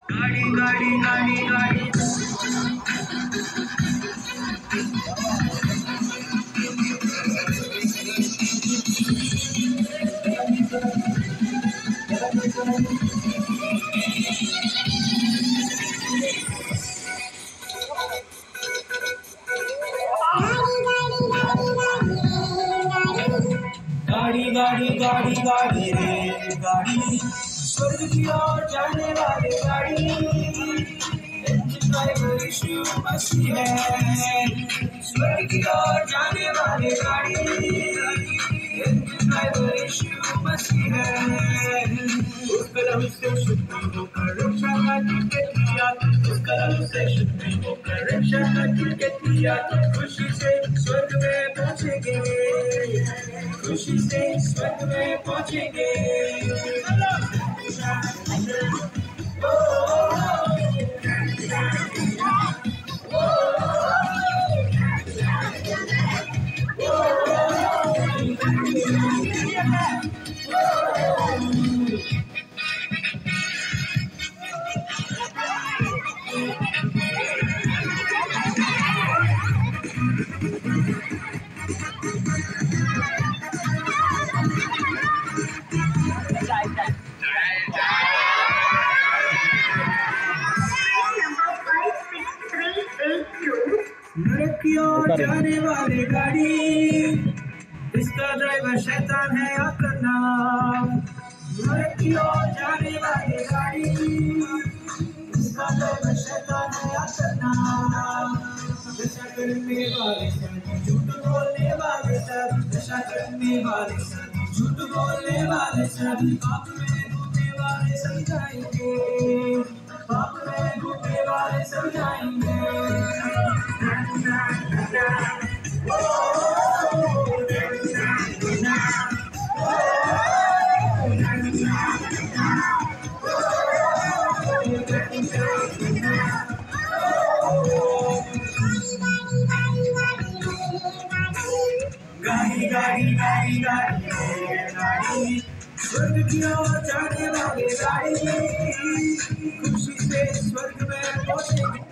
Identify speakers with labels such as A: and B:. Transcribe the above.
A: गाड़ी गाड़ी गाड़ी गाड़ी गाड़ी गाड़ी गाड़ी गाड़ी रे गाड़ी स्वर्ग की ओर जाने वाली गाड़ी इंजन ड्राइवर यीशु मसीह है। स्वर्ग की ओर जाने वाली गाड़ी इंजन ड्राइवर यीशु मसीह है। उस कलम से शुद्ध होकर रक्षा का टिकट लिया, उस कलम से शुद्ध होकर रक्षा का टिकट लिया, खुशी से स्वर्ग में पहुंचेंगे, खुशी से स्वर्ग में पहुंचेंगे। नरक की ओर जाने वाली गाड़ी, इसका ड्राइवर शैतान है आपका नाम। नरक की ओर जाने वाली गाड़ी, इसका ड्राइवर शैतान है आपका नाम। नशा करने वाले सब, झूठ बोलने वाले सब, नशा करने वाले सब, झूठ बोलने वाले सब, पाप में डूबने वाले समझाएंगे, पाप में डूबने वाले समझाएंगे। गाड़ी गाड़ी गाड़ी गाड़ी गाड़ी स्वर्ग की ओर जाने वाली गाड़ी, खुशी से स्वर्ग में पहुंचेंगे।